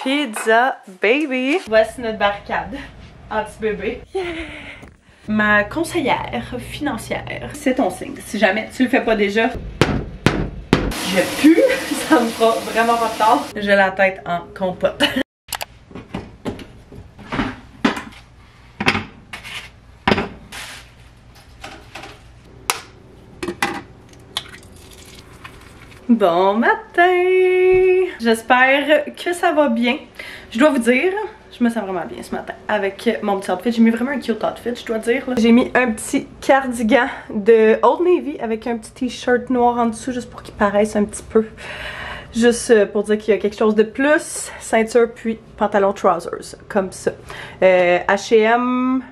Pizza baby. Voici notre barricade anti-bébé. Yeah. Ma conseillère financière, c'est ton signe. Si jamais tu le fais pas déjà, je pue, ça me fera vraiment pas tard. J'ai la tête en compote. Bon matin! J'espère que ça va bien. Je dois vous dire, je me sens vraiment bien ce matin avec mon petit outfit. J'ai mis vraiment un cute outfit, je dois dire. J'ai mis un petit cardigan de Old Navy avec un petit t-shirt noir en dessous juste pour qu'il paraisse un petit peu. Juste pour dire qu'il y a quelque chose de plus. Ceinture puis pantalon trousers, comme ça. H&M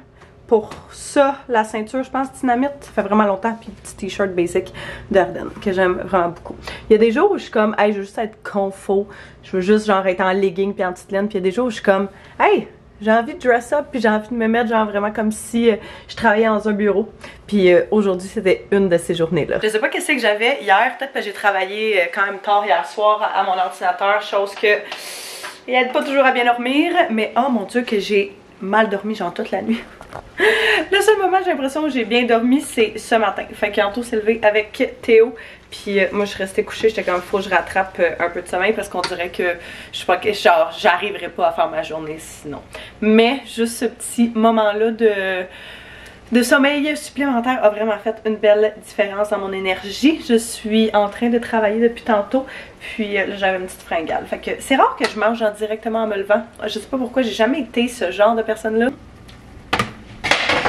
pour ça, la ceinture, je pense, dynamite. Ça fait vraiment longtemps. Puis petit t-shirt basic d'Arden que j'aime vraiment beaucoup. Il y a des jours où je suis comme, hey, je veux juste être confo. Je veux juste genre être en legging puis en petite laine. Puis il y a des jours où je suis comme, hey, j'ai envie de dress up puis j'ai envie de me mettre genre vraiment comme si je travaillais dans un bureau. Puis aujourd'hui, c'était une de ces journées-là. Je sais pas qu'est-ce que j'avais hier. Peut-être que j'ai travaillé quand même tard hier soir à mon ordinateur. Chose que il aide pas toujours à bien dormir. Mais oh mon Dieu que j'ai mal dormi genre toute la nuit. Le seul moment j'ai l'impression que j'ai bien dormi c'est ce matin. Fait qu'Anto s'est levé avec Théo. Puis moi je suis restée couchée, j'étais comme faut que je rattrape un peu de sommeil parce qu'on dirait que je sais pas que genre j'arriverai pas à faire ma journée sinon. Mais juste ce petit moment là de sommeil supplémentaire a vraiment fait une belle différence dans mon énergie. Je suis en train de travailler depuis tantôt. Puis là j'avais une petite fringale. Fait que c'est rare que je mange genre directement en me levant. Je sais pas pourquoi, j'ai jamais été ce genre de personne là.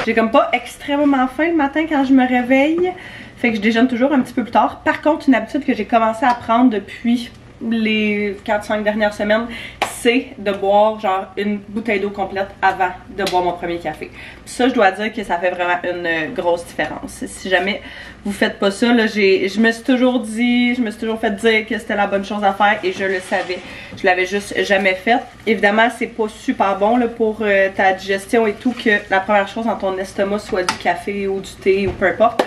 J'ai comme pas extrêmement faim le matin quand je me réveille. Fait que je déjeune toujours un petit peu plus tard. Par contre, une habitude que j'ai commencé à prendre depuis les 4-5 dernières semaines, c'est de boire genre une bouteille d'eau complète avant de boire mon premier café. Puis ça, je dois dire que ça fait vraiment une grosse différence. Si jamais vous faites pas ça, là, je me suis toujours fait dire que c'était la bonne chose à faire et je le savais. Je l'avais juste jamais fait. Évidemment, c'est pas super bon là, pour ta digestion et tout que la première chose dans ton estomac soit du café ou du thé ou peu importe.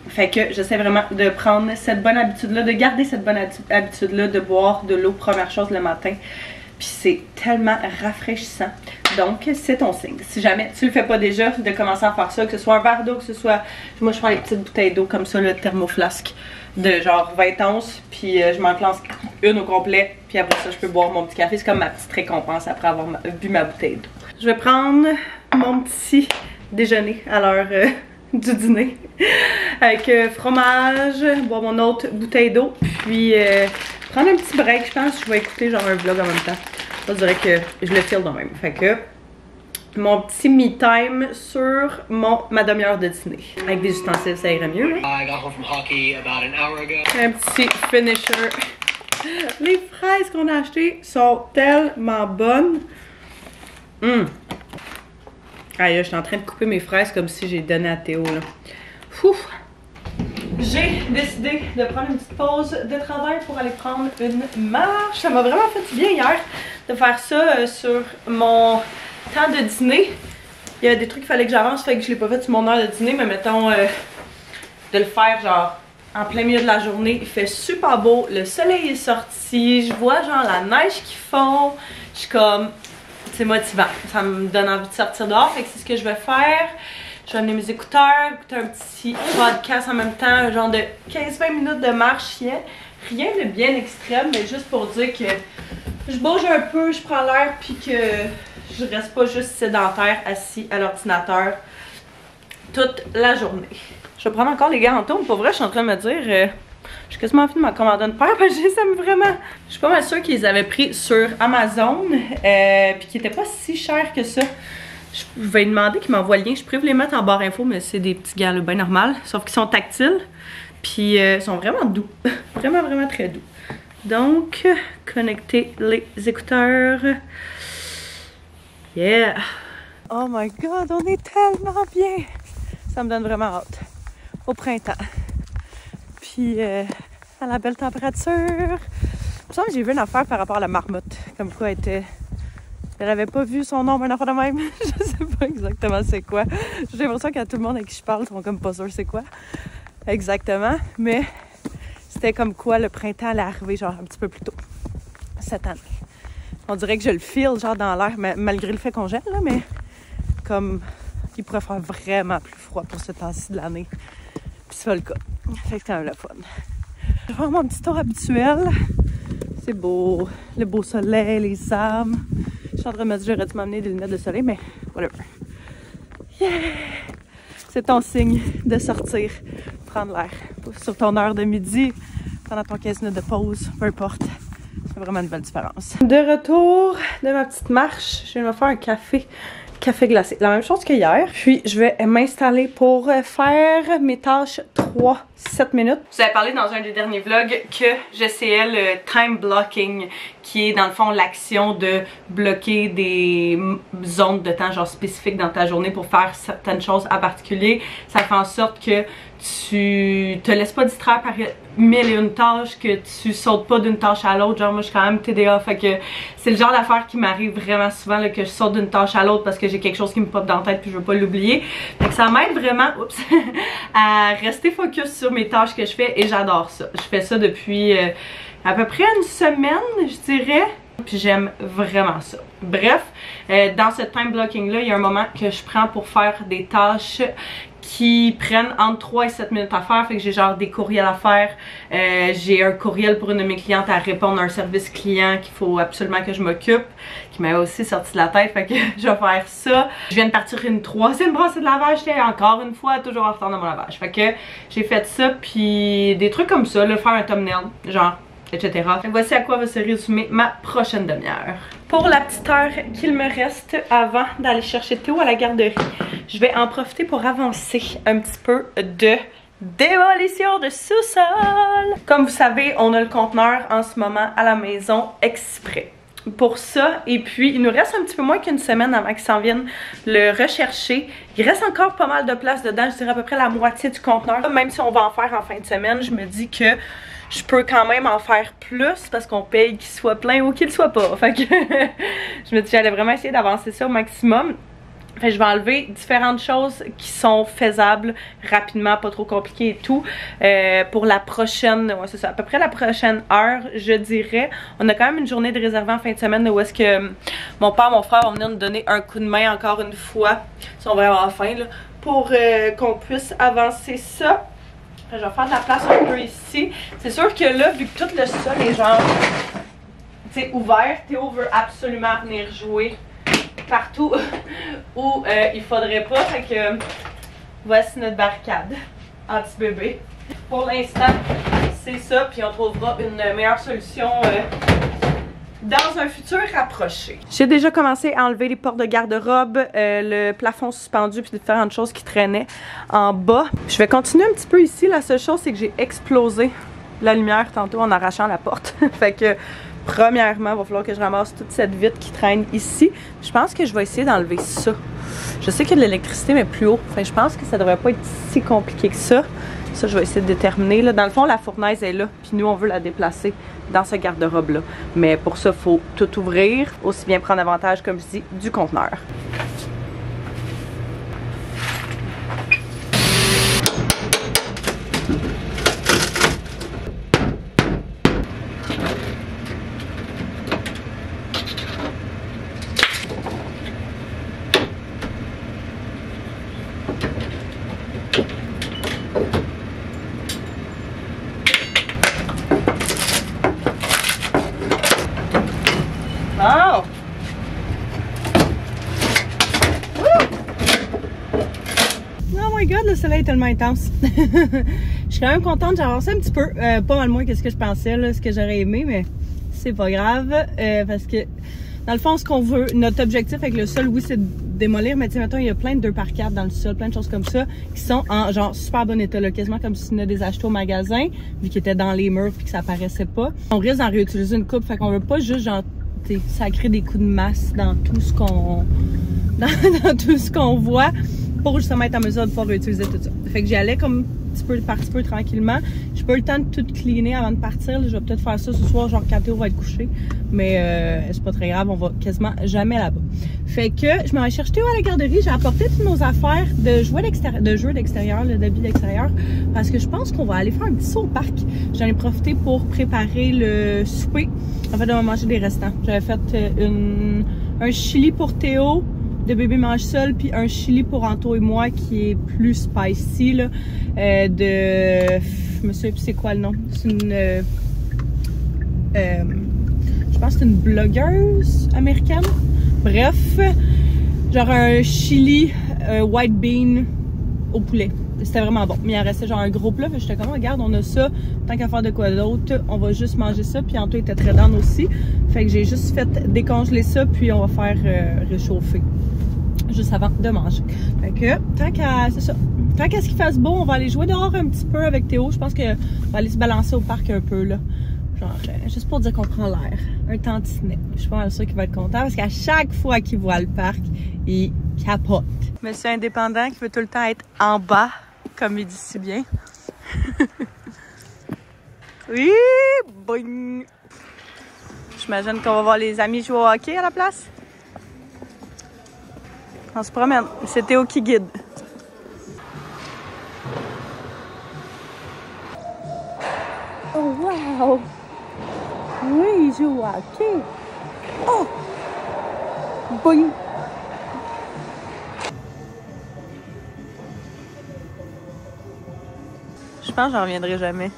Fait que j'essaie vraiment de prendre cette bonne habitude-là, de garder cette bonne habitude-là, de boire de l'eau première chose le matin. Puis c'est tellement rafraîchissant. Donc c'est ton signe. Si jamais tu le fais pas déjà, de commencer à faire ça, que ce soit un verre d'eau, que ce soit... Moi je prends les petites bouteilles d'eau comme ça, le thermoflasque de genre 20 onces. Puis je m'en lance une au complet. Puis après ça je peux boire mon petit café. C'est comme ma petite récompense après avoir bu ma bouteille d'eau. Je vais prendre mon petit déjeuner à l'heure... du dîner avec fromage, boire mon autre bouteille d'eau, puis prendre un petit break. Je pense que je vais écouter genre un vlog en même temps. Ça, je dirais que je le file de même. Fait que mon petit me time sur ma demi-heure de dîner. Avec des ustensiles, ça irait mieux. Hein? Un petit finisher. Les fraises qu'on a achetées sont tellement bonnes. Aïe, je suis en train de couper mes fraises comme si j'ai donné à Théo là. Fouf! J'ai décidé de prendre une petite pause de travail pour aller prendre une marche. Ça m'a vraiment fait du bien hier de faire ça sur mon temps de dîner. Il y a des trucs qu'il fallait que j'avance, fait que je l'ai pas fait sur mon heure de dîner, mais mettons de le faire genre en plein milieu de la journée. Il fait super beau, le soleil est sorti, je vois genre la neige qui fond. Je suis comme... C'est motivant, ça me donne envie de sortir dehors, fait que c'est ce que je vais faire. Je vais amener mes écouteurs, écouter un petit podcast en même temps, un genre de 15-20 minutes de marche. Rien de bien extrême, mais juste pour dire que je bouge un peu, je prends l'air, puis que je reste pas juste sédentaire assis à l'ordinateur toute la journée. Je vais prendre encore les gants en tourne, pour vrai, je suis en train de me dire... J'ai quasiment envie de m'en commander une paire parce que je les aime vraiment. Je suis pas mal sûre qu'ils les avaient pris sur Amazon puis qu'ils étaient pas si chers que ça. Je vais lui demander qu'il m'envoie le lien. Je pourrais vous les mettre en barre info, mais c'est des petits gants bien normal. Sauf qu'ils sont tactiles. Puis ils sont vraiment doux. Vraiment, vraiment très doux. Donc, connecter les écouteurs. Yeah! Oh my god, on est tellement bien! Ça me donne vraiment hâte. Au printemps. Puis à la belle température. Il me semble que j'ai vu une affaire par rapport à la marmotte. Comme quoi elle avait pas vu son nom, un affaire de même. Je sais pas exactement c'est quoi. J'ai l'impression que tout le monde avec qui je parle sont comme pas sûrs c'est quoi. Exactement. Mais c'était comme quoi le printemps allait arriver genre un petit peu plus tôt cette année. On dirait que je le file genre dans l'air, malgré le fait qu'on gèle, là, mais comme il pourrait faire vraiment plus froid pour ce temps-ci de l'année. Puis c'est pas le cas. Fait que c'est quand même le fun. Je vais faire mon petit tour habituel. C'est beau. Le beau soleil, les arbres. Je suis en train de me dire, j'aurais dû m'amener des lunettes de soleil, mais whatever. Yeah! C'est ton signe de sortir, prendre l'air. Sur ton heure de midi, pendant ton 15 minutes de pause, peu importe. C'est vraiment une belle différence. De retour de ma petite marche, je viens de me faire un café glacé. La même chose qu'hier. Puis je vais m'installer pour faire mes tâches 3-7 minutes. Je vous avais parlé dans un des derniers vlogs que j'essayais le time blocking, qui est dans le fond l'action de bloquer des zones de temps genre spécifiques dans ta journée pour faire certaines choses en particulier. Ça fait en sorte que tu te laisses pas distraire par mille et une tâches, que tu sautes pas d'une tâche à l'autre. Genre moi je suis quand même TDA, fait que c'est le genre d'affaire qui m'arrive vraiment souvent là, que je saute d'une tâche à l'autre parce que j'ai quelque chose qui me pop dans la tête puis je veux pas l'oublier. Fait que ça m'aide vraiment à rester focus sur mes tâches que je fais et j'adore ça. Je fais ça depuis à peu près une semaine, je dirais. Puis j'aime vraiment ça. Bref, dans ce time blocking là, il y a un moment que je prends pour faire des tâches qui prennent entre 3 et 7 minutes à faire. Fait que j'ai genre des courriels à faire. J'ai un courriel pour une de mes clientes à répondre à un service client qu'il faut absolument que je m'occupe, qui m'avait aussi sorti de la tête. Fait que je vais faire ça. Je viens de partir une 3e brassée de lavage. J'étais encore une fois toujours en retard dans mon lavage. Fait que j'ai fait ça. Puis des trucs comme ça, là, faire un thumbnail, genre, etc. Voici à quoi va se résumer ma prochaine demi-heure. Pour la petite heure qu'il me reste avant d'aller chercher Théo à la garderie, je vais en profiter pour avancer un petit peu de démolition de sous-sol. Comme vous savez, on a le conteneur en ce moment à la maison exprès pour ça, et puis il nous reste un petit peu moins qu'une semaine avant qu'ils s'en viennent le rechercher. Il reste encore pas mal de place dedans, je dirais à peu près la moitié du conteneur. Même si on va en faire en fin de semaine, je me dis que je peux quand même en faire plus parce qu'on paye qu'il soit plein ou qu'il soit pas. Fait que je me dis que j'allais vraiment essayer d'avancer ça au maximum. Fait que je vais enlever différentes choses qui sont faisables rapidement, pas trop compliquées et tout. Pour la prochaine, ouais c'est ça, à peu près la prochaine heure, je dirais. On a quand même une journée de réservée en fin de semaine où est-ce que mon père, mon frère vont venir nous donner un coup de main encore une fois. Ils sont vraiment fins là, pour qu'on puisse avancer ça. Je vais faire de la place un peu ici. C'est sûr que là, vu que tout le sol est genre, tu sais, ouvert, Théo veut absolument venir jouer partout où il faudrait pas. Fait que voici notre barricade anti-bébé. Pour l'instant, c'est ça. Puis on trouvera une meilleure solution dans un futur rapproché. J'ai déjà commencé à enlever les portes de garde-robe, le plafond suspendu puis différentes choses qui traînaient en bas. Je vais continuer un petit peu ici. La seule chose, c'est que j'ai explosé la lumière tantôt en arrachant la porte. Fait que premièrement, il va falloir que je ramasse toute cette vitre qui traîne ici. Je pense que je vais essayer d'enlever ça. Je sais qu'il y a de l'électricité, mais plus haut. Enfin, je pense que ça devrait pas être si compliqué que ça. Ça, je vais essayer de déterminer. Là, dans le fond, la fournaise est là. Puis nous, on veut la déplacer dans ce garde-robe-là. Mais pour ça, il faut tout ouvrir. Aussi bien prendre avantage, comme je dis, du conteneur. Oh! Oh my god, le soleil est tellement intense. Je suis quand même contente, j'ai avancé un petit peu. Pas mal moins que ce que je pensais, là, ce que j'aurais aimé, mais c'est pas grave. Parce que, dans le fond, ce qu'on veut, notre objectif avec le sol, oui, c'est de démolir, mais tu sais, mettons, il y a plein de 2x4 dans le sol, plein de choses comme ça, qui sont en genre super bon état, là, quasiment comme si on a des achetés au magasin, vu qu'ils étaient dans les murs puis que ça apparaissait pas. On risque d'en réutiliser une coupe, fait qu'on veut pas juste genre ça crée des coups de masse dans tout ce qu'on dans tout ce qu'on voit. pour justement être en mesure de pouvoir réutiliser tout ça. Fait que j'y allais comme petit peu par petit peu tranquillement. J'ai pas eu le temps de tout cleaner avant de partir. Là, je vais peut-être faire ça ce soir, genre quand Théo va être couché. Mais c'est pas très grave, on va quasiment jamais là-bas. Fait que je m'en vais chercher Théo à la garderie. J'ai apporté toutes nos affaires de jouets d'extérieur, d'habits d'extérieur. Parce que je pense qu'on va aller faire un petit saut au parc. J'en ai profité pour préparer le souper. En fait, on va manger des restants. J'avais fait un chili pour Théo de bébé mange seul, puis un chili pour Anto et moi qui est plus spicy là, je me souviens plus c'est quoi le nom. C'est une je pense que c'est une blogueuse américaine. Bref, genre un chili white bean au poulet. C'était vraiment bon. Mais il en restait genre un gros plat. Fait que j'étais comme, regarde, on a ça. Tant qu'à faire de quoi d'autre, on va juste manger ça. Puis Anto était très down aussi. Fait que j'ai juste fait décongeler ça. Puis on va faire réchauffer. Juste avant de manger. Fait que, tant qu'à ce qu'il fasse beau, on va aller jouer dehors un petit peu avec Théo. Je pense qu'on va aller se balancer au parc un peu, là. Genre, juste pour dire qu'on prend l'air. Un tantinet. Je suis pas mal sûre qu'il va être content parce qu'à chaque fois qu'il voit le parc, il capote. Monsieur indépendant qui veut tout le temps être en bas, comme il dit si bien. Oui! Boing! J'imagine qu'on va voir les amis jouer au hockey à la place. On se promène. C'est Théo qui guide. Oh wow! Oui, il joue au hockey. Oh! Boing! Je pense que j'en reviendrai jamais.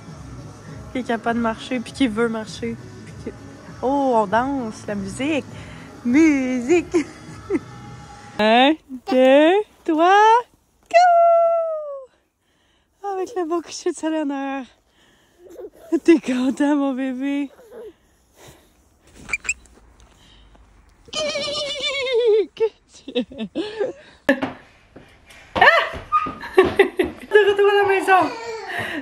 Qui est capable de marcher, puis qui veut marcher. Oh, on danse, la musique! Musique! 1, 2, 3, go! Avec le beau coucher de soleil en heure. T'es content, mon bébé? De retour à la maison!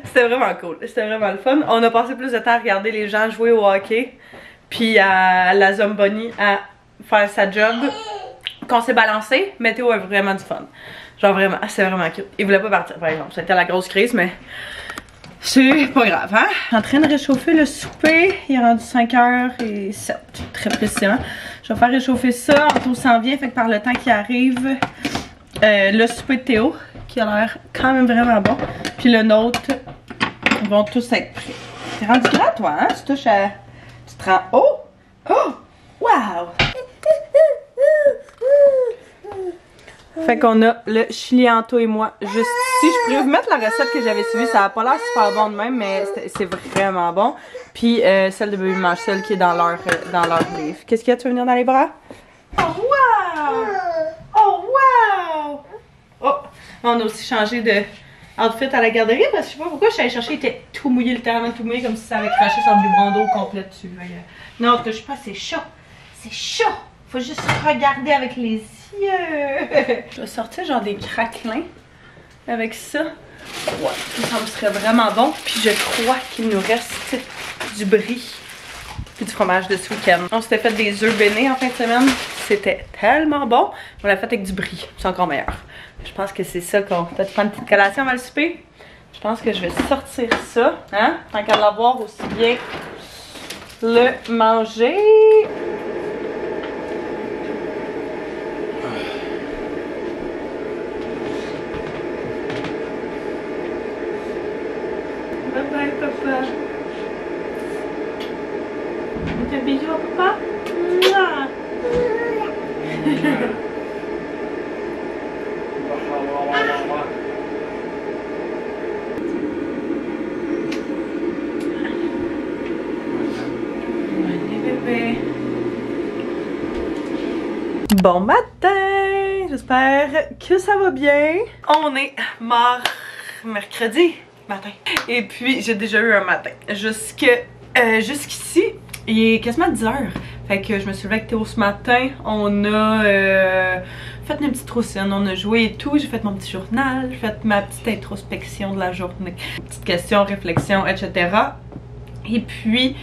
C'était vraiment cool, c'était vraiment le fun. On a passé plus de temps à regarder les gens jouer au hockey, puis à la Zomboni à faire sa job, qu'on s'est balancé. Mais Théo a vraiment du fun. Genre vraiment, c'est vraiment cute. Il voulait pas partir par exemple, c'était la grosse crise, mais c'est pas grave, hein? Je suis en train de réchauffer le souper, il est rendu 5h07, très précisément. Je vais faire réchauffer ça, Anto s'en vient, fait que par le temps qu'il arrive, le souper de Théo, qui a l'air quand même vraiment bon, puis le nôtre, vont tous être prêts. T'es rendu grand toi, hein? Tu touches à... Tu te rends... Oh! Oh! Wow! Fait qu'on a le chili Anto et moi juste ici. Je pourrais vous mettre la recette que j'avais suivie. Ça a pas l'air super bon de même, mais c'est vraiment bon. Puis celle de bébé mange seul qui est dans leur livre. Qu'est-ce qu'il y a? Tu veux venir dans les bras? Oh wow! Oh wow! Oh! On a aussi changé de outfit à la garderie parce que je sais pas pourquoi je suis allée chercher. Il était tout mouillé, littéralement tout mouillé, comme si ça avait craché son biberon d'eau complet dessus. Non, touche pas, c'est chaud. C'est chaud! Faut juste regarder avec les yeux. Je vais sortir genre des craquelins avec ça. Ouais, ça me serait vraiment bon. Puis je crois qu'il nous reste du brie puis du fromage de ce week-end. On s'était fait des œufs bénis en fin de semaine. C'était tellement bon. On l'a fait avec du brie. C'est encore meilleur. Je pense que c'est ça qu'on peut prendre une petite collation avant le souper. Je pense que je vais sortir ça. Hein? Tant qu'à l'avoir aussi bien le manger. Bye bye papa. Un bisou à papa. Mouah. Bon matin! J'espère que ça va bien. On est mercredi matin. Et puis j'ai déjà eu un matin. Jusqu'ici, il est quasiment 10h. Fait que je me suis levée avec Théo ce matin. On a fait une petite routine, on a joué et tout. J'ai fait mon petit journal, j'ai fait ma petite introspection de la journée. Petite question, réflexion, etc. Et puis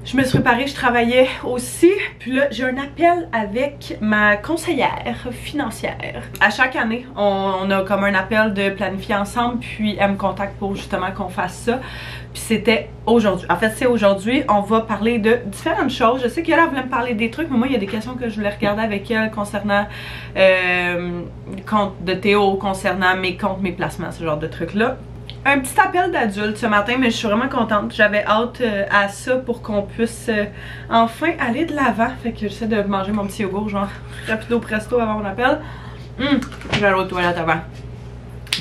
Je me suis préparée, je travaillais aussi. Puis là, j'ai un appel avec ma conseillère financière. À chaque année, on a comme un appel de planifier ensemble, puis elle me contacte pour justement qu'on fasse ça. Puis c'était aujourd'hui. En fait, c'est aujourd'hui. On va parler de différentes choses. Je sais qu'elle voulait me parler des trucs, mais moi, il y a des questions que je voulais regarder avec elle concernant le compte de Théo, concernant mes comptes, mes placements, ce genre de trucs-là. Un petit appel d'adulte ce matin, mais je suis vraiment contente. J'avais hâte à ça pour qu'on puisse enfin aller de l'avant. Fait que j'essaie de manger mon petit yogourt, genre rapido presto avant mon appel. Je vais aller aux toilettes avant.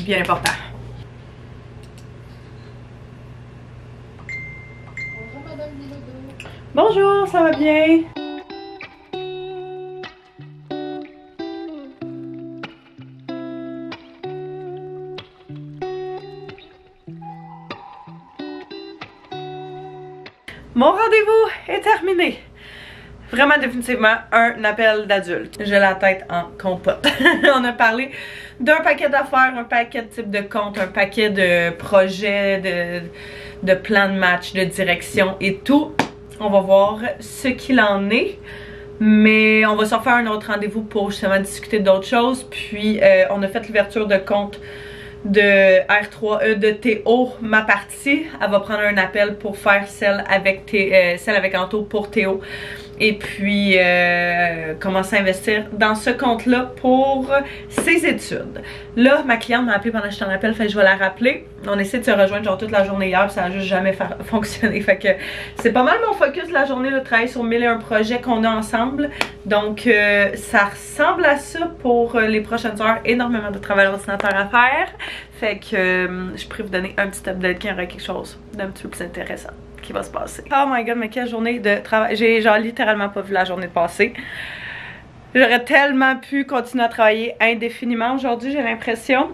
Bien important. Bonjour Madame Bilodeau. Bonjour, ça va bien? Mon rendez-vous est terminé. Vraiment définitivement un appel d'adulte. J'ai la tête en compote. On a parlé d'un paquet d'affaires, un paquet de types de comptes, un paquet de projets, de plans de match, de direction et tout. On va voir ce qu'il en est. Mais on va s'en faire un autre rendez-vous pour justement discuter d'autres choses. Puis on a fait l'ouverture de compte de R3E de Théo, ma partie. Elle va prendre un appel pour faire celle avec Anto pour Théo. Et puis commencer à investir dans ce compte-là pour ses études. Là, ma cliente m'a appelé pendant que j'étais en appel, fait que je vais la rappeler. On essaie de se rejoindre genre toute la journée hier, puis ça a juste jamais fonctionné. Fait que c'est pas mal mon focus de la journée, le travail sur 1001 projets qu'on a ensemble. Donc ça ressemble à ça pour les prochaines heures. Énormément de travail à l'ordinateur à faire. Fait que je pourrais vous donner un petit update qu'il y aura quelque chose d'un petit peu plus intéressant qui va se passer. Oh my god, mais quelle journée de travail. J'ai genre littéralement pas vu la journée passée. J'aurais tellement pu continuer à travailler indéfiniment aujourd'hui, j'ai l'impression.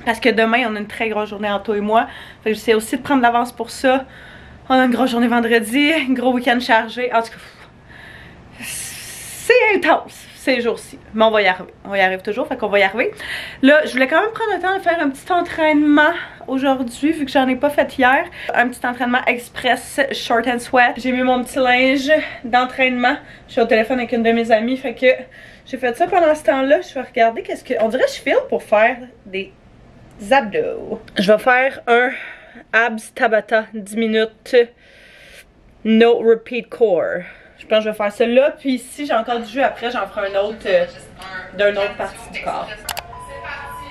Parce que demain, on a une très grosse journée, Anto et moi. Fait que j'essaie aussi de prendre l'avance pour ça. On a une grosse journée vendredi, un gros week-end chargé. En tout cas, c'est intense ces jours-ci. Mais on va y arriver. On y arrive toujours, fait qu'on va y arriver. Là, je voulais quand même prendre le temps de faire un petit entraînement aujourd'hui, vu que j'en ai pas fait hier. Un petit entraînement express short and sweat. J'ai mis mon petit linge d'entraînement. Je suis au téléphone avec une de mes amies, fait que j'ai fait ça pendant ce temps-là. Je vais regarder qu'est-ce que... On dirait que je file pour faire des abdos. Je vais faire un abs Tabata 10 minutes no repeat core. Je pense que je vais faire ça là, puis si j'ai encore du jus après, j'en ferai un autre d'une autre partie du corps. C'est parti.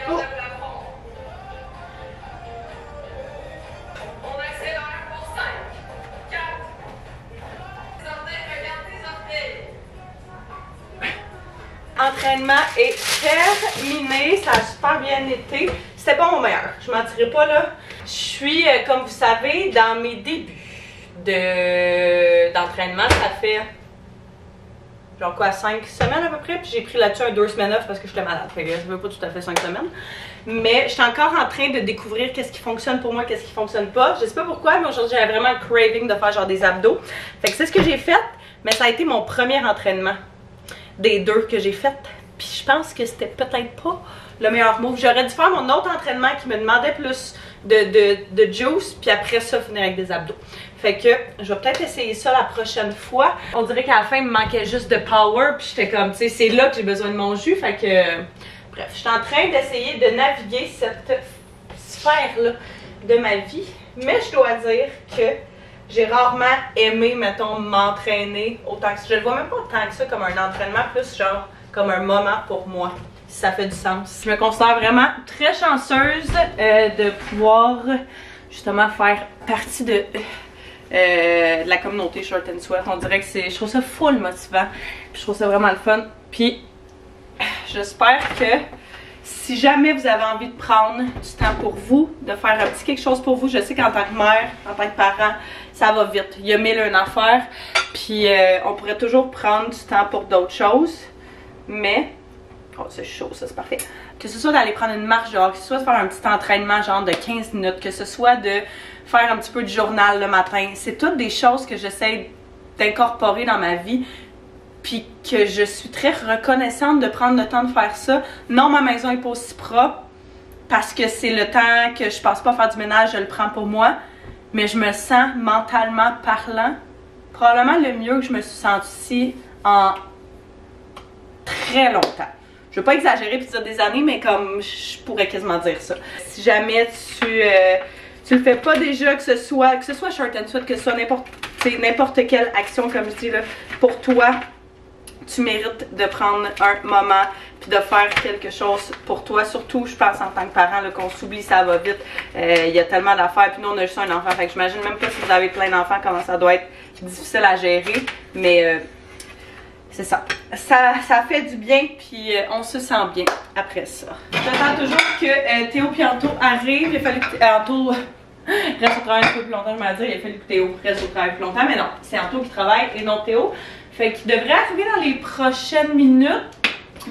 Oh. Garde le plafond. On accélère pour 5, 4. Regardez tes orteils. Entraînement est terminé, ça a super bien été. C'était pas mon meilleur, je mentirais pas là. Je suis, comme vous savez, dans mes débuts d'entraînement. Ça fait genre quoi, 5 semaines à peu près. Puis j'ai pris là-dessus un 2 semaines off parce que j'étais malade. Fait que je veux pas tout à fait 5 semaines. Mais j'étais encore en train de découvrir qu'est-ce qui fonctionne pour moi, qu'est-ce qui fonctionne pas. Je sais pas pourquoi, mais aujourd'hui j'avais vraiment le craving de faire genre des abdos. Fait que c'est ce que j'ai fait, mais ça a été mon premier entraînement des 2 que j'ai fait. Puis je pense que c'était peut-être pas le meilleur move. J'aurais dû faire mon autre entraînement qui me demandait plus de juice, puis après ça finir avec des abdos. Fait que je vais peut-être essayer ça la prochaine fois. On dirait qu'à la fin il me manquait juste de power, puis j'étais comme, tu sais, c'est là que j'ai besoin de mon jus. Fait que bref, je suis en train d'essayer de naviguer cette sphère-là de ma vie. Mais je dois dire que j'ai rarement aimé, mettons, m'entraîner autant que ça. Je le vois même pas tant que ça comme un entraînement, plus genre comme un moment pour moi. Si ça fait du sens. Je me considère vraiment très chanceuse de pouvoir justement faire partie de la communauté Short and Sweat. On dirait que c'est, je trouve ça full motivant. Puis je trouve ça vraiment le fun. Puis j'espère que si jamais vous avez envie de prendre du temps pour vous, de faire un petit quelque chose pour vous, je sais qu'en tant que mère, en tant que parent, ça va vite. Il y a 1001 affaires. Puis on pourrait toujours prendre du temps pour d'autres choses. Mais oh, c'est chaud, ça, c'est parfait. Que ce soit d'aller prendre une marche dehors, que ce soit de faire un petit entraînement genre de 15 minutes, que ce soit de faire un petit peu de journal le matin. C'est toutes des choses que j'essaie d'incorporer dans ma vie, puis que je suis très reconnaissante de prendre le temps de faire ça. Non, ma maison n'est pas aussi propre, parce que c'est le temps que je passe pas à faire du ménage, je le prends pour moi. mais je me sens mentalement parlant probablement le mieux que je me suis sentie en très longtemps. Je veux pas exagérer puis dire des années, mais comme je pourrais quasiment dire ça. Si jamais tu le fais pas déjà, que ce soit short and sweat, que ce soit n'importe quelle action, comme je dis là, pour toi, tu mérites de prendre un moment puis de faire quelque chose pour toi. Surtout, je pense en tant que parent, qu'on s'oublie, ça va vite. Il y a tellement d'affaires, puis nous on a juste un enfant, fait que j'imagine même pas si vous avez plein d'enfants comment ça doit être difficile à gérer, mais c'est ça. Ça fait du bien, puis on se sent bien après ça. J'attends toujours que Théo et Anto arrivent. Il a fallu que Anto reste au travail un peu plus longtemps, je m'en dire. Il a fallu que Théo reste au travail plus longtemps, mais non, c'est Anto qui travaille et non Théo. Fait qu'il devrait arriver dans les prochaines minutes.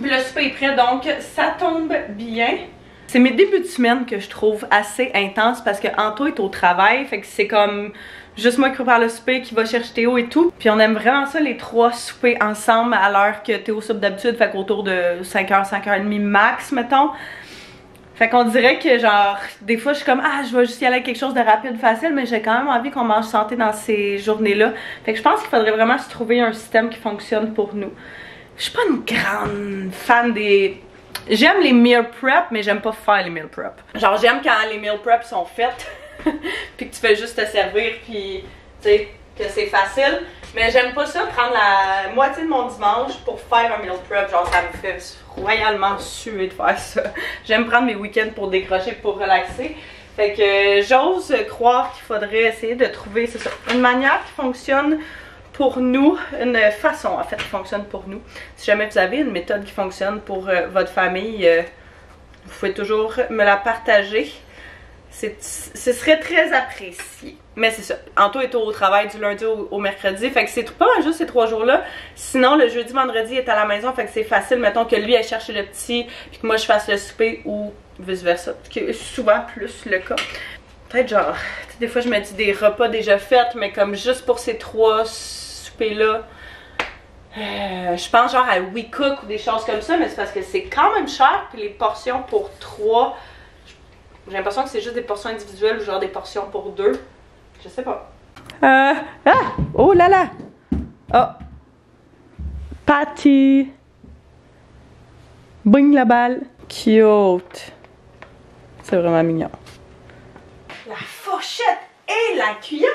Puis le souper est prêt, donc ça tombe bien. C'est mes débuts de semaine que je trouve assez intenses parce que Anto est au travail, fait que c'est comme juste moi qui prépare le souper, qui va chercher Théo et tout. Puis on aime vraiment ça, les trois souper ensemble à l'heure que Théo soupe d'habitude, fait qu'autour de 5h, 5h30 max, mettons. Fait qu'on dirait que genre, des fois je suis comme, ah je vais juste y aller avec quelque chose de rapide, facile, mais j'ai quand même envie qu'on mange santé dans ces journées-là. Fait que je pense qu'il faudrait vraiment se trouver un système qui fonctionne pour nous. Je suis pas une grande fan des... J'aime les meal prep, mais j'aime pas faire les meal prep. Genre j'aime quand les meal prep sont faites, puis que tu fais juste te servir, puis tu sais, que c'est facile. Mais j'aime pas ça, prendre la moitié de mon dimanche pour faire un meal prep. Genre ça me fait royalement suer de faire ça. J'aime prendre mes week-ends pour décrocher, pour relaxer. Fait que j'ose croire qu'il faudrait essayer de trouver, c'est ça, une manière qui fonctionne pour nous, une façon en fait qui fonctionne pour nous. Si jamais vous avez une méthode qui fonctionne pour votre famille, vous pouvez toujours me la partager. Ce serait très apprécié. Mais c'est ça, Anto est au travail du lundi au mercredi, fait que c'est pas mal juste ces 3 jours-là. Sinon, le jeudi, vendredi, il est à la maison, fait que c'est facile, mettons que lui aille chercher le petit, puis que moi je fasse le souper ou vice-versa, ce qui est souvent plus le cas. Peut-être genre, des fois je me dis des repas déjà faits, mais comme juste pour ces 3 soupers-là, je pense genre à WeCook ou des choses comme ça, mais c'est parce que c'est quand même cher, puis les portions pour 3, j'ai l'impression que c'est juste des portions individuelles ou genre des portions pour 2. Je sais pas. Oh là là! Oh! Patty! Bring la balle! Cute! C'est vraiment mignon. La fourchette et la cuillère!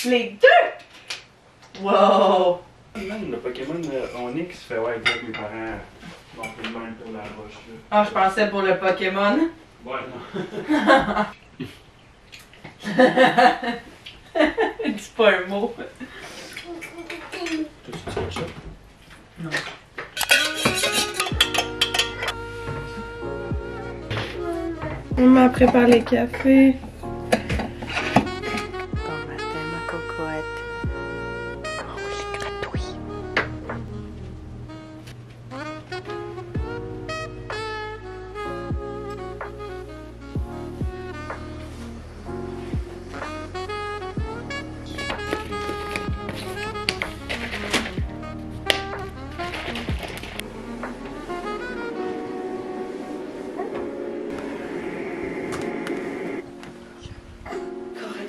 Les deux! Wow! Le Pokémon Onyx fait ouais, avec mes parents. Non, plus même pour la roche. Ah, je pensais pour le Pokémon. Ouais, non. Dis pas un mot. T'as-tu du ketchup? Non. Maman prépare les cafés. Bon matin, ma cocotte. Oh oui, gratouille.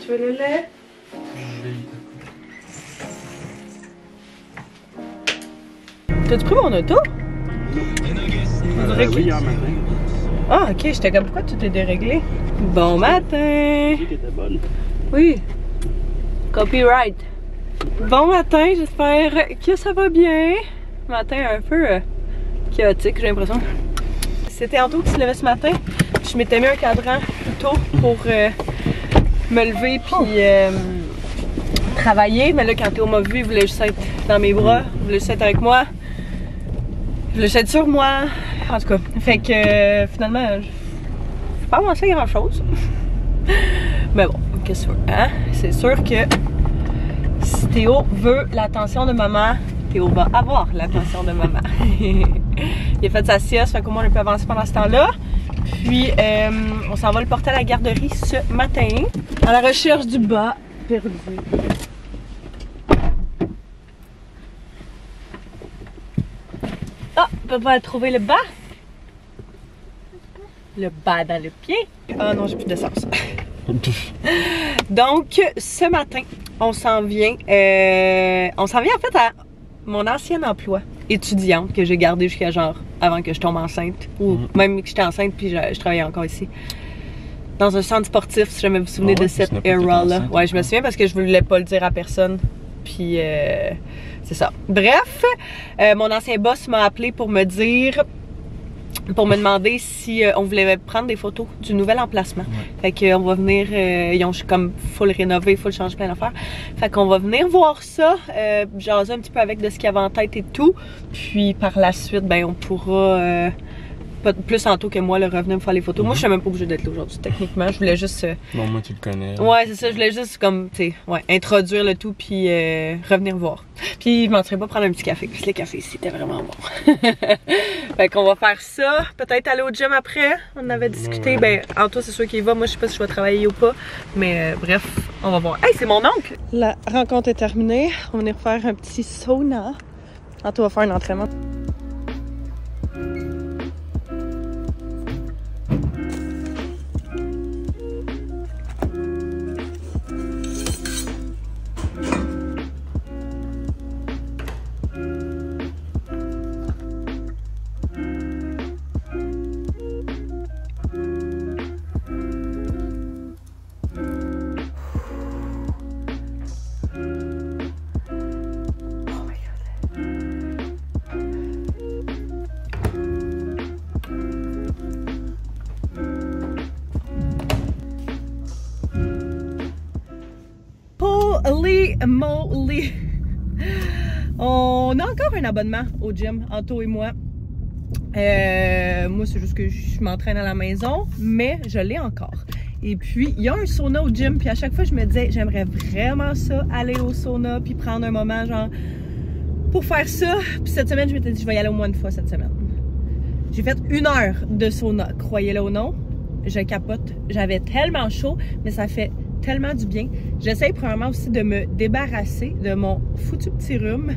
Tu veux le lait? T'as-tu pris mon auto? On dirait que... Oui, hier matin. Ah, ok, j'étais comme pourquoi tout est déréglé? Bon matin! Tu était bonne. Oui. Copyright. Bon matin, j'espère que ça va bien. Matin un peu chaotique, j'ai l'impression. C'était Anto qui se levait ce matin. Je m'étais mis un cadran plus tôt pour me lever puis travailler. Mais là, quand Théo m'a vu, il voulait juste être dans mes bras, il voulait juste être avec moi, il voulait juste être sur moi. En tout cas, fait que finalement, je pas pensé à grand chose. Mais bon, qu'est-ce que c'est, hein? C'est sûr que si Théo veut l'attention de maman, Théo va avoir l'attention de maman. Il a fait sa sieste, fait qu'au moins on peut avancer pendant ce temps-là. Puis on s'en va le porter à la garderie ce matin, à la recherche du bas perdu. Ah, papa a trouvé le bas. Le bas dans le pied. Ah non, j'ai plus d'essence. Donc, ce matin, on s'en vient. On s'en vient en fait à mon ancien emploi étudiante que j'ai gardé jusqu'à genre avant que je tombe enceinte. Ou même que j'étais enceinte puis je travaillais encore ici. Dans un centre sportif, si jamais vous vous souvenez de cette era-là. Ouais, je me souviens parce que je voulais pas le dire à personne. Puis, c'est ça. Bref, mon ancien boss m'a appelé pour me dire, pour me demander si on voulait prendre des photos du nouvel emplacement. Fait qu'on va venir, ils ont comme full rénové, full changer plein d'affaires. Fait qu'on va venir voir ça, jaser un petit peu avec de ce qu'il y avait en tête et tout. Puis par la suite, ben on pourra... plus tantôt que moi, revenir me faire les photos. Moi, je suis même pas obligée d'être là aujourd'hui, techniquement. Je voulais juste... Non, moi, tu le connais. Ouais, c'est ça. Je voulais juste, comme, tu sais, ouais, introduire le tout, puis revenir voir. Puis, je m'en serais pas prendre un petit café, puis le café, c'était vraiment bon. Fait qu'on va faire ça. Peut-être aller au gym après. On avait discuté. Ben, Anto, c'est sûr qu'il va. Moi, je sais pas si je vais travailler ou pas. Mais bref, on va voir. Hey, c'est mon oncle! La rencontre est terminée. On va venir faire un petit sauna. Anto va faire un entraînement. Holy moly! On a encore un abonnement au gym, Anto et moi. Moi, c'est juste que je m'entraîne à la maison, mais je l'ai encore. Et puis, il y a un sauna au gym, puis à chaque fois, je me disais, j'aimerais vraiment ça, aller au sauna, puis prendre un moment, genre, pour faire ça. Puis cette semaine, je m'étais dit, je vais y aller au moins une fois cette semaine. J'ai fait 1 heure de sauna, croyez-le ou non. Je capote. J'avais tellement chaud, mais ça fait tellement du bien. J'essaie premièrement aussi de me débarrasser de mon foutu petit rhume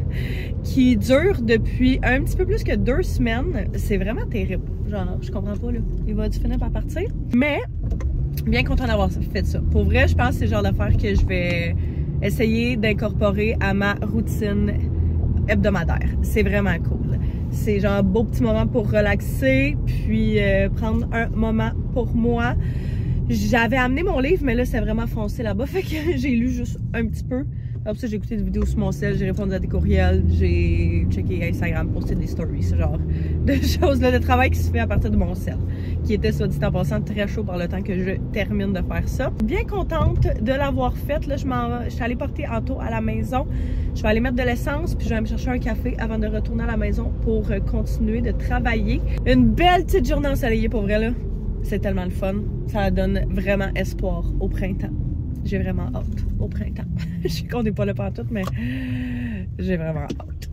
qui dure depuis un petit peu plus que 2 semaines. C'est vraiment terrible. Genre, je comprends pas, là. Il va finir par partir. Mais, bien content d'avoir fait ça. Pour vrai, je pense que c'est le genre d'affaire que je vais essayer d'incorporer à ma routine hebdomadaire. C'est vraiment cool. C'est genre un beau petit moment pour relaxer, puis prendre un moment pour moi. J'avais amené mon livre, mais là, c'est vraiment foncé là-bas. Fait que j'ai lu juste un petit peu. Après ça, j'ai écouté des vidéos sur mon cell, j'ai répondu à des courriels, j'ai checké Instagram, posté des stories, ce genre de choses-là, de travail qui se fait à partir de mon cell. Qui était, soit dit en passant, très chaud par le temps que je termine de faire ça. Bien contente de l'avoir faite. Là, je suis allée porter Anto à la maison. Je vais aller mettre de l'essence, puis je vais aller me chercher un café avant de retourner à la maison pour continuer de travailler. Une belle petite journée ensoleillée, pour vrai, là. C'est tellement le fun. Ça donne vraiment espoir au printemps. J'ai vraiment hâte au printemps. Je sais qu'on n'est pas là pantoute, mais j'ai vraiment hâte.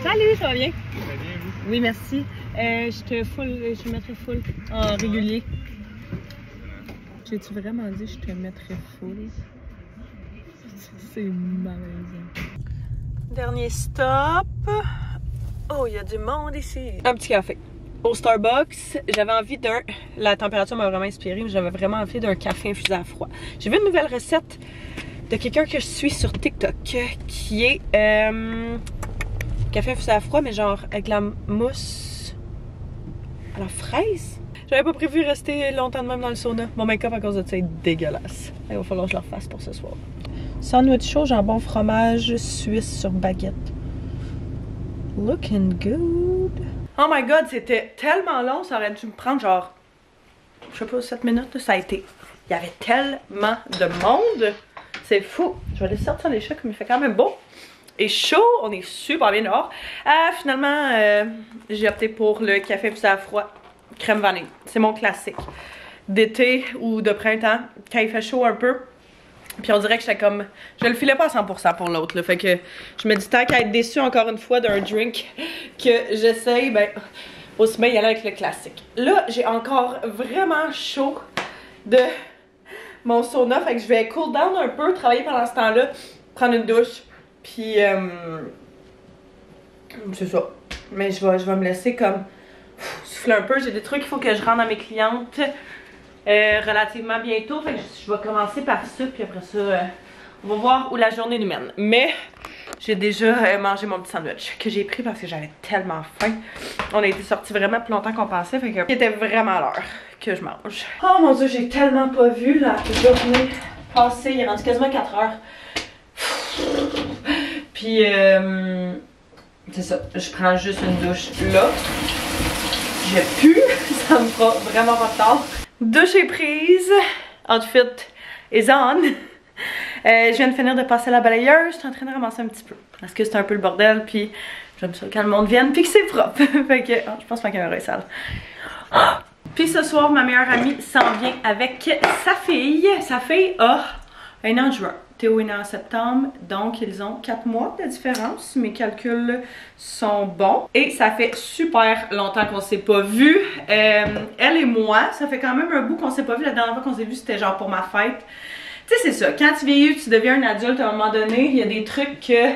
Salut, ça va bien? Ça va bien, vous? Oui, merci. Je te mettrai full en régulier. J'ai-tu vraiment dit je te mettrai full? C'est malaisant. Dernier stop. Oh, il y a du monde ici. Un petit café. Au Starbucks, j'avais envie d'un... La température m'a vraiment inspirée, mais j'avais vraiment envie d'un café infusé à froid. J'ai vu une nouvelle recette de quelqu'un que je suis sur TikTok qui est café infusé à froid, mais genre avec la mousse à la fraise. J'avais pas prévu rester longtemps de même dans le sauna. Mon make-up à cause de ça est dégueulasse. Il va falloir que je le refasse pour ce soir. Sandwich chaud, jambon, fromage, suisse sur baguette. Looking good. Oh my god, c'était tellement long, ça aurait dû me prendre genre, je sais pas, 7 minutes, ça a été. Il y avait tellement de monde, c'est fou. Je vais aller sortir les chats comme il fait quand même beau et chaud, on est super bien dehors. Finalement, j'ai opté pour le café infusé à froid, crème vanille. C'est mon classique d'été ou de printemps, quand il fait chaud un peu. Puis on dirait que j'étais comme... Je le filais pas à 100% pour l'autre, là. Fait que je me dis tant qu'à être déçue encore une fois d'un drink que j'essaye, ben... aussi bien y aller avec le classique. Là, j'ai encore vraiment chaud de mon sauna. Fait que je vais cool down un peu, travailler pendant ce temps-là, prendre une douche. Puis... c'est ça. Mais je vais me laisser comme... souffler un peu. J'ai des trucs qu'il faut que je rende à mes clientes. relativement bientôt. Fait que je vais commencer par ça, puis après ça, on va voir où la journée nous mène. Mais j'ai déjà mangé mon petit sandwich que j'ai pris parce que j'avais tellement faim. On a été sortis vraiment plus longtemps qu'on pensait, fait que il était vraiment l'heure que je mange. Oh mon dieu, j'ai tellement pas vu la journée passée. Il est rendu quasiment 4 heures. Puis, c'est ça. Je prends juste une douche là. Je pue. Ça me fera vraiment pas de tard. Douche est prise. Outfit is on. Je viens de finir de passer la balayeuse. Je suis en train de ramasser un petit peu. Parce que c'est un peu le bordel. Puis, j'aime ça quand le monde vienne. Puis que c'est propre. Fait que, oh, je pense que ma caméra est sale. Oh! Puis ce soir, ma meilleure amie s'en vient avec sa fille. Sa fille a un an en juin. Théo est né en septembre, donc ils ont 4 mois de différence. Mes calculs sont bons. Et ça fait super longtemps qu'on s'est pas vus. Elle et moi, ça fait quand même un bout qu'on s'est pas vus. La dernière fois qu'on s'est vus, c'était genre pour ma fête. Tu sais, c'est ça. Quand tu vieillis, tu deviens un adulte à un moment donné, il y a des trucs que...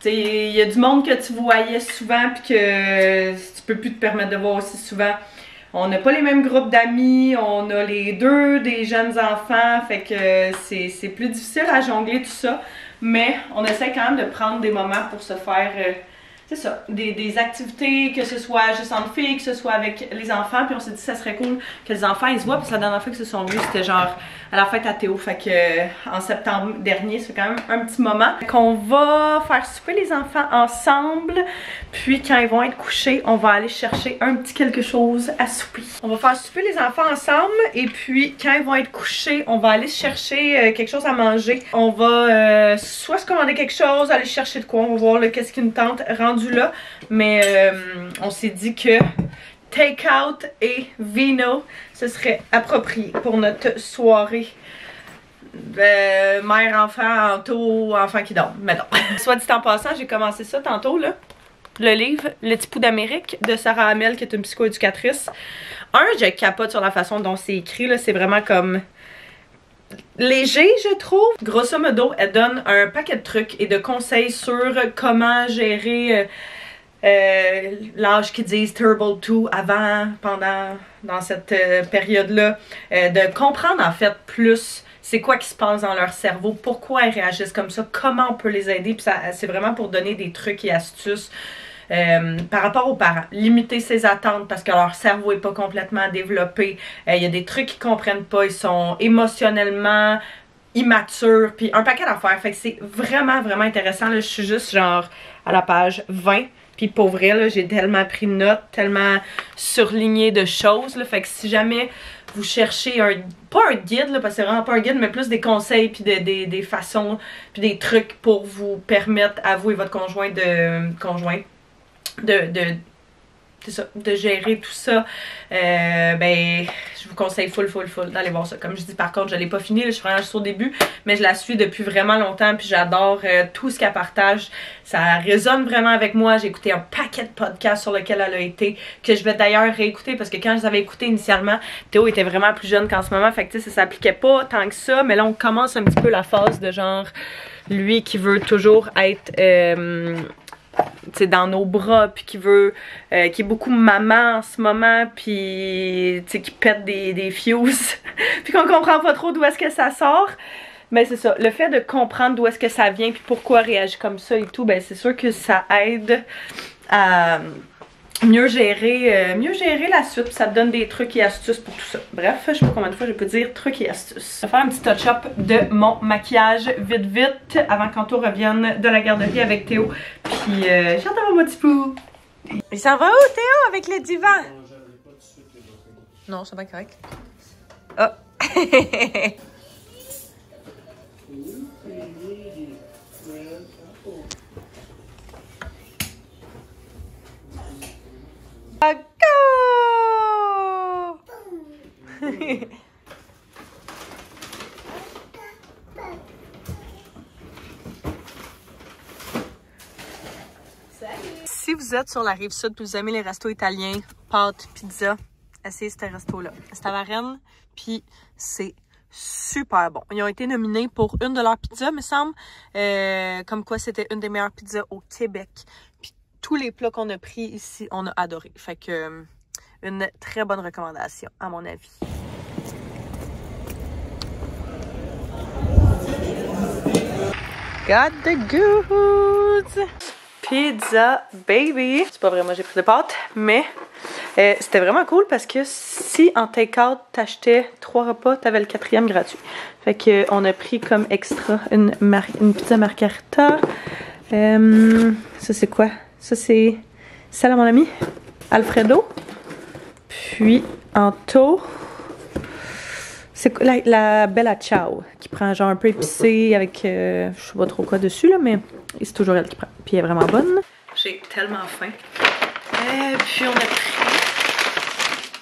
il y a du monde que tu voyais souvent puis que tu peux plus te permettre de voir aussi souvent. On n'a pas les mêmes groupes d'amis, on a les deux des jeunes enfants, fait que c'est plus difficile à jongler tout ça. Mais on essaie quand même de prendre des moments pour se faire, c'est ça, des activités, que ce soit juste entre filles, que ce soit avec les enfants. Puis on s'est dit que ça serait cool que les enfants ils se voient, parce que la dernière fois qu'ils se sont vus, c'était genre à la fête à Théo. Fait que en septembre dernier, c'est quand même un petit moment. Qu'on va faire souper les enfants ensemble. Puis quand ils vont être couchés, on va aller chercher un petit quelque chose à souper. On va faire souper les enfants ensemble. Et puis quand ils vont être couchés, on va aller chercher quelque chose à manger. On va soit se commander quelque chose, aller chercher de quoi. On va voir qu'est-ce qui nous tente rendu là. Mais on s'est dit que take-out et vino, ce serait approprié pour notre soirée. Mère-enfant, enfant qui dort, mettons. Soit dit en passant, j'ai commencé ça tantôt, là. Le livre Le Petit Pouls d'Amérique de Sarah Hamel, qui est une psychoéducatrice. Je capote sur la façon dont c'est écrit, là. C'est vraiment comme léger, je trouve. Grosso modo, elle donne un paquet de trucs et de conseils sur comment gérer l'âge qu'ils disent Terrible 2 avant, pendant, dans cette période-là. De comprendre en fait plus c'est quoi qui se passe dans leur cerveau, pourquoi ils réagissent comme ça, comment on peut les aider. Puis c'est vraiment pour donner des trucs et astuces par rapport aux parents. Limiter ses attentes parce que leur cerveau n'est pas complètement développé. Il y a des trucs qu'ils comprennent pas, ils sont émotionnellement immatures, puis un paquet d'affaires. Fait que c'est vraiment, vraiment intéressant. Là, je suis juste genre à la page 20. Puis pour vrai, là, j'ai tellement pris de notes, tellement surligné de choses. Là, fait que si jamais vous cherchez pas un guide, là, parce que c'est vraiment pas un guide, mais plus des conseils, puis des façons, puis des trucs pour vous permettre à vous et votre conjoint c'est ça, de gérer tout ça, ben je vous conseille full d'aller voir ça. Comme je dis, par contre, je l'ai pas fini, là, je suis vraiment juste au début, mais je la suis depuis vraiment longtemps, puis j'adore tout ce qu'elle partage. Ça résonne vraiment avec moi. J'ai écouté un paquet de podcasts sur lequel elle a été, que je vais d'ailleurs réécouter, parce que quand je les avais écoutés initialement, Théo était vraiment plus jeune qu'en ce moment, fait que ça s'appliquait pas tant que ça, mais là on commence un petit peu la phase de genre, lui qui veut toujours être dans nos bras, puis qui veut qui est beaucoup maman en ce moment, puis qui pète des fuses puis qu'on comprend pas trop d'où est-ce que ça sort. Mais c'est ça, le fait de comprendre d'où est-ce que ça vient puis pourquoi réagir comme ça et tout, ben c'est sûr que ça aide à mieux gérer la suite, puis ça te donne des trucs et astuces pour tout ça. Bref, je sais pas combien de fois je peux dire trucs et astuces. Je vais faire un petit touch-up de mon maquillage vite avant qu'Anto revienne de la garderie avec Théo. Puis j'entends mon petit pou. Il s'en va où Théo avec le divan? Non, c'est pas correct. Oh! Si vous êtes sur la rive sud et vous aimez les restos italiens, pâtes, pizza, essayez ce resto-là. C'est à Varennes, puis c'est super bon. Ils ont été nominés pour une de leurs pizzas, me semble, comme quoi c'était une des meilleures pizzas au Québec. Puis tous les plats qu'on a pris ici, on a adoré. Fait que une très bonne recommandation, à mon avis. got the goods! Pizza baby! C'est pas vrai, moi j'ai pris des pâtes, mais c'était vraiment cool parce que si en take-out t'achetais 3 repas, t'avais le 4e gratuit. Fait que on a pris comme extra une pizza margarita. Ça c'est quoi? Ça c'est celle à mon ami Alfredo. Puis en taux, c'est la Bella Ciao qui prend genre un peu épicé avec je sais pas trop quoi dessus là, mais c'est toujours elle qui prend. Puis elle est vraiment bonne. J'ai tellement faim. Puis on a pris.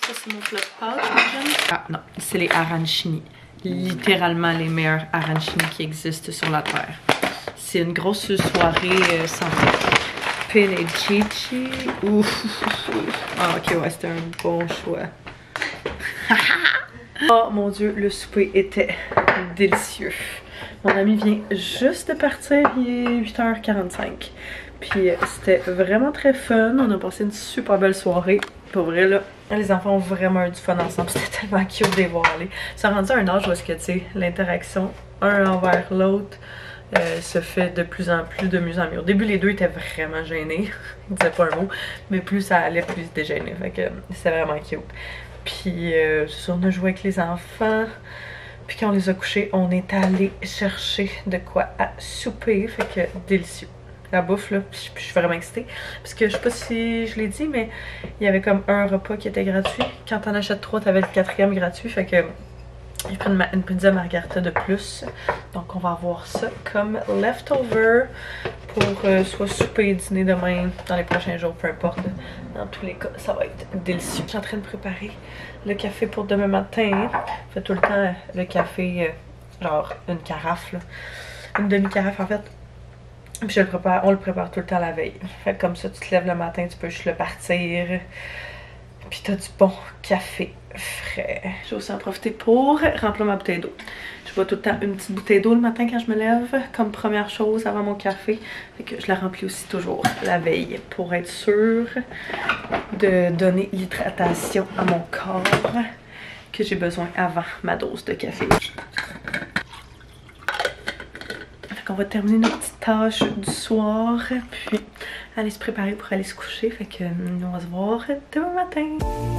Ça c'est mon plat de pâtes. Ah non, c'est les arancini. Littéralement les meilleurs arancini qui existent sur la terre. C'est une grosse soirée santé. Penne et chichi. Ouf. Ah ok, ouais, c'était un bon choix. Oh mon dieu, le souper était délicieux. Mon ami vient juste de partir, il est 8h45. Puis c'était vraiment très fun, on a passé une super belle soirée. Pour vrai là, les enfants ont vraiment eu du fun ensemble, c'était tellement cute de les voir aller. Ça rendu à un âge où est-ce que tu sais, l'interaction un envers l'autre se fait de plus en plus de mieux en mieux. Au début les deux étaient vraiment gênés, ils disaient pas un mot, mais plus ça allait, plus ils étaient gênés. Fait que c'était vraiment cute. Puis on a joué avec les enfants. Puis quand on les a couchés, on est allé chercher de quoi à souper. Fait que délicieux. La bouffe là, je suis vraiment excitée. Parce que je sais pas si je l'ai dit, mais il y avait comme un repas qui était gratuit. Quand t'en achètes 3, t'avais le 4e gratuit. Fait que j'ai pris une pizza margarita de plus. Donc on va avoir ça comme leftover pour soit souper, dîner demain, dans les prochains jours, peu importe. Dans tous les cas, ça va être délicieux. Je suis en train de préparer le café pour demain matin. Je fais tout le temps le café, genre une carafe, là. Une demi-carafe en fait. Puis je le prépare, on le prépare tout le temps la veille. Fait que comme ça, tu te lèves le matin, tu peux juste le partir. Puis t'as du bon café frais. Je vais aussi en profiter pour remplir ma bouteille d'eau. Je bois tout le temps une petite bouteille d'eau le matin quand je me lève, comme première chose avant mon café. Fait que je la remplis aussi toujours la veille pour être sûre de donner l'hydratation à mon corps que j'ai besoin avant ma dose de café. On va terminer notre petite tâche du soir, puis aller se préparer pour aller se coucher. Fait que on va se voir demain matin.